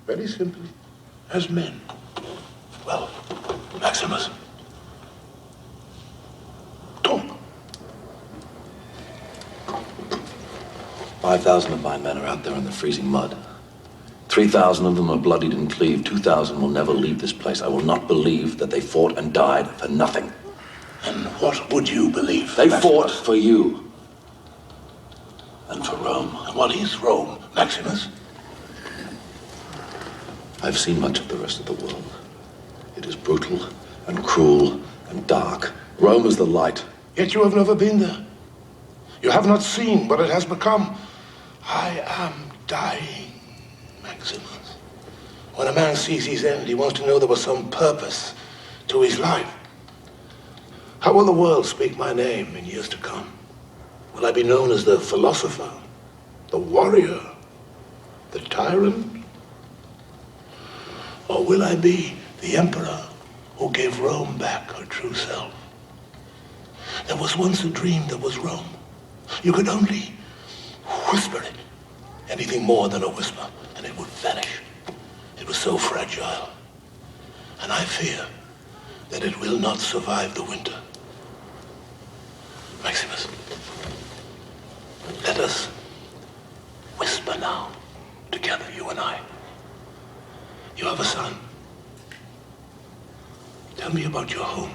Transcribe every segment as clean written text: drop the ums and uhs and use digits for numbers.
very simply, as men. Well, Maximus, talk. 5,000 of my men are out there in the freezing mud. 3,000 of them are bloodied and cleaved. 2,000 will never leave this place. I will not believe that they fought and died for nothing. And what would you believe? They fought for you. And for Rome. And what is Rome, Maximus? I've seen much of the rest of the world. It is brutal and cruel and dark. Rome is the light. Yet you have never been there. You have not seen what it has become. I am dying, Maximus. When a man sees his end, he wants to know there was some purpose to his life. How will the world speak my name in years to come? Will I be known as the philosopher, the warrior, the tyrant? Or will I be the emperor who gave Rome back her true self? There was once a dream that was Rome. You could only whisper it. Anything more than a whisper, and it would vanish. It was so fragile. And I fear that it will not survive the winter. Maximus, let us whisper now, together, you and I. You have a son. Tell me about your home.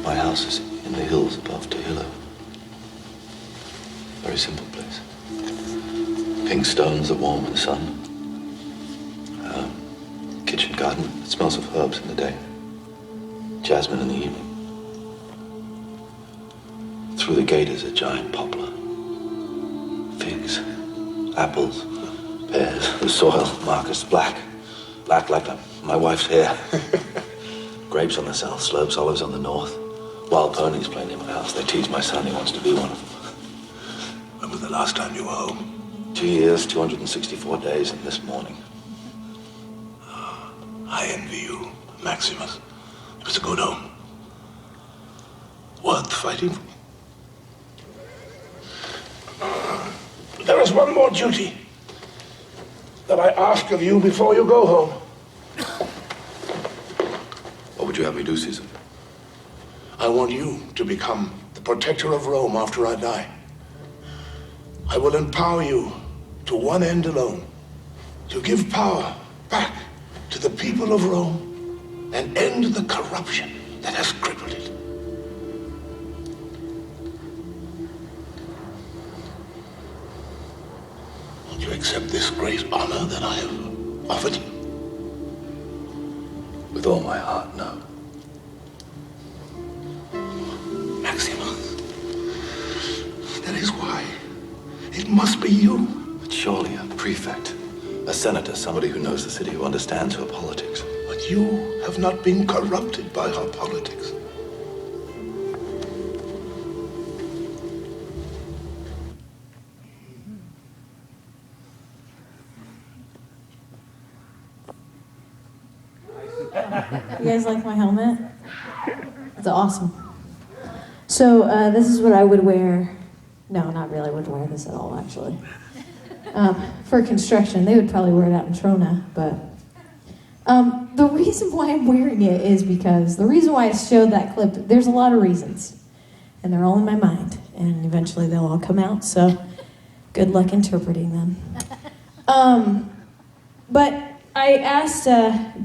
My house is in the hills above Haefele. Very simple place. Pink stones are warm in the sun. Kitchen garden that smells of herbs in the day. Jasmine in the evening. Through the gate is a giant poplar. Figs, apples, pears. The soil, Marcus, black. Black like my wife's hair. Grapes on the south slopes, olives on the north. Wild ponies play near my house. They tease my son. He wants to be one of them. When was the last time you were home? 2 years, 264 days, and this morning. I envy you, Maximus. It was a good home. Worth fighting for. There is one more duty that I ask of you before you go home. What would you have me do, Caesar? I want you to become the protector of Rome after I die. I will empower you to one end alone, to give power back to the people of Rome and end the corruption that has crippled it. Won't you accept this great honor that I have offered you? With all my heart, no. Maximus, that is why it must be you. But surely a prefect, a senator, somebody who knows the city, who understands her politics. But you have not been corrupted by her politics. You guys like my helmet? It's awesome. So this is what I would wear. No, not really would wear this at all, actually. For construction, they would probably wear it out in Trona, but the reason why I'm wearing it is because the reason why I showed that clip, there's a lot of reasons, and they're all in my mind, and eventually they'll all come out, so good luck interpreting them. But I asked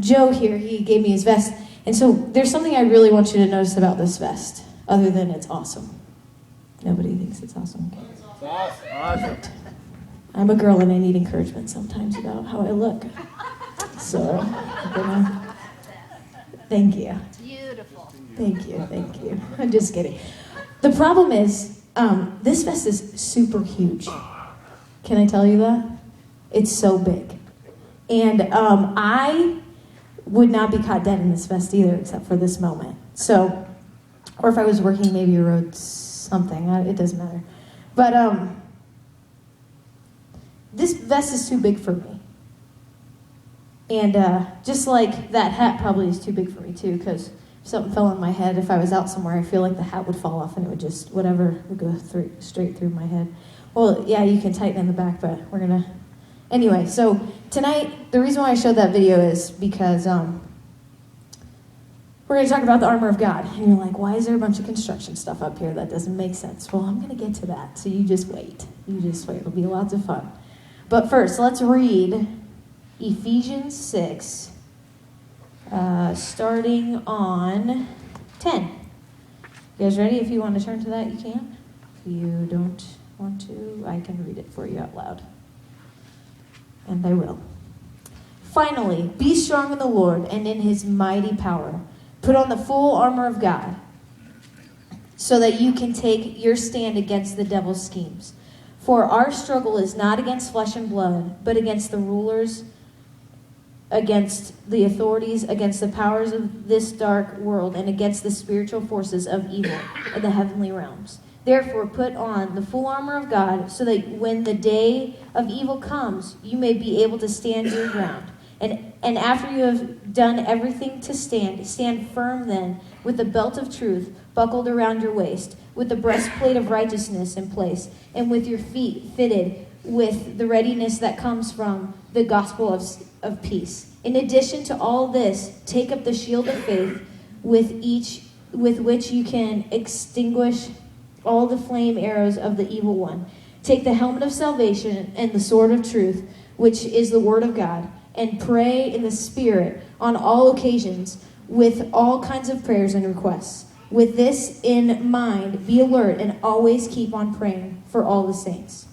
Joe here, he gave me his vest, and so there's something I really want you to notice about this vest, other than it's awesome. Nobody thinks it's awesome. Okay. It's awesome. I'm a girl and I need encouragement sometimes about how I look. So, thank you. Beautiful. Thank you. I'm just kidding. The problem is, this vest is super huge. Can I tell you that? It's so big. And I would not be caught dead in this vest either, except for this moment. So, or if I was working maybe a road something, it doesn't matter. But this vest is too big for me. And just like that hat probably is too big for me too, because if something fell on my head. If I was out somewhere, I feel like the hat would fall off and it would just, whatever, would go straight through my head. Well, yeah, you can tighten in the back, but we're going to... Anyway, so tonight, the reason why I showed that video is because we're going to talk about the armor of God. And you're like, why is there a bunch of construction stuff up here? That doesn't make sense. Well, I'm going to get to that, so you just wait. You just wait. It'll be lots of fun. But first, let's read Ephesians 6, starting on 10. You guys ready? If you want to turn to that, you can. If you don't want to, I can read it for you out loud. And I will. Finally, be strong in the Lord and in his mighty power. Put on the full armor of God, so that you can take your stand against the devil's schemes. For our struggle is not against flesh and blood, but against the rulers, against the authorities, against the powers of this dark world, and against the spiritual forces of evil in the heavenly realms. Therefore, put on the full armor of God, so that when the day of evil comes, you may be able to stand your ground. And after you have done everything to stand firm then, with the belt of truth buckled around your waist, with the breastplate of righteousness in place, and with your feet fitted with the readiness that comes from the gospel of peace. In addition to all this, take up the shield of faith, with which you can extinguish all the flame arrows of the evil one. Take the helmet of salvation and the sword of truth, which is the word of God, and pray in the Spirit on all occasions with all kinds of prayers and requests. With this in mind, be alert and always keep on praying for all the saints.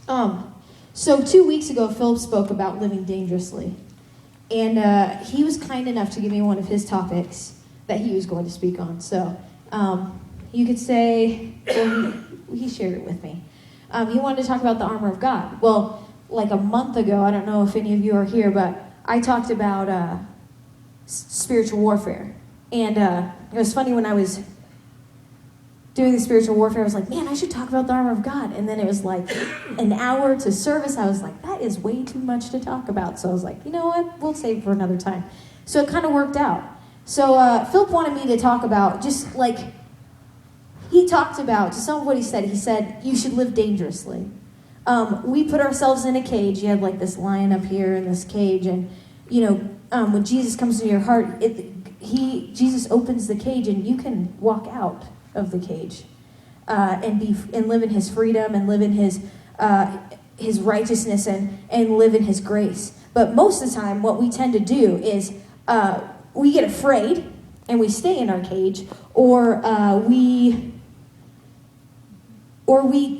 So 2 weeks ago, Philip spoke about living dangerously. And he was kind enough to give me one of his topics that he was going to speak on. So you could say, well, he shared it with me. He wanted to talk about the armor of God. Well, like a month ago, I don't know if any of you are here, but I talked about spiritual warfare. And it was funny when I was doing the spiritual warfare, I was like, man, I should talk about the armor of God. And then it was like an hour to service. I was like, that is way too much to talk about. So I was like, you know what? We'll save it for another time. So it kind of worked out. So Philip wanted me to talk about just like, he talked about, to some of what he said, you should live dangerously. We put ourselves in a cage. You have like this lion up here in this cage. And, you know, when Jesus comes into your heart, Jesus opens the cage and you can walk out of the cage and live in his freedom and live in his righteousness and live in his grace. But most of the time, what we tend to do is we get afraid and we stay in our cage, or we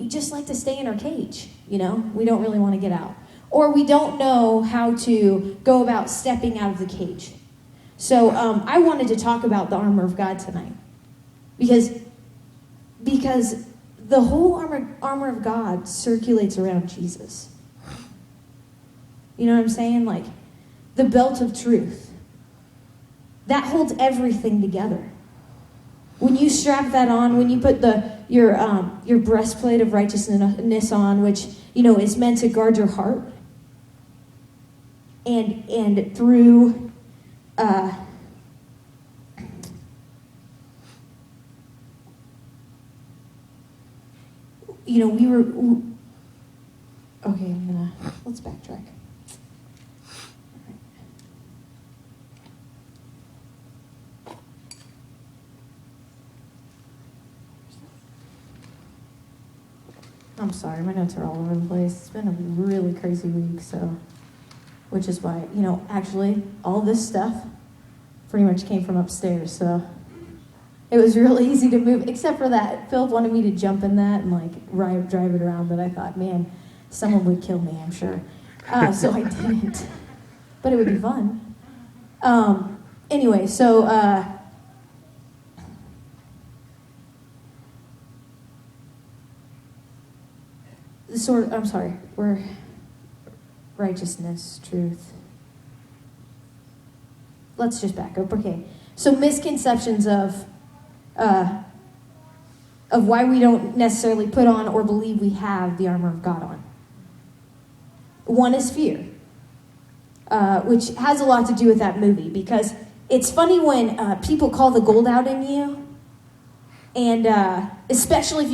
just like to stay in our cage. You know, we don't really want to get out, or we don't know how to go about stepping out of the cage. So I wanted to talk about the armor of God tonight, because the whole armor of God circulates around Jesus. You know what I'm saying? Like the belt of truth. That holds everything together. When you strap that on, when you put your breastplate of righteousness on, which, you know, is meant to guard your heart, and through you know, let's backtrack. I'm sorry, my notes are all over the place. It's been a really crazy week, so, which is why, you know, actually, all this stuff pretty much came from upstairs, so it was really easy to move, except for that. Philip wanted me to jump in that and, like, drive it around, but I thought, man, someone would kill me, I'm sure. So I didn't. But it would be fun. Anyway, so, we're righteousness, truth. Let's just back up. Okay. So misconceptions of why we don't necessarily put on or believe we have the armor of God on. One is fear, which has a lot to do with that movie, because it's funny when people call the gold out in you, and especially if you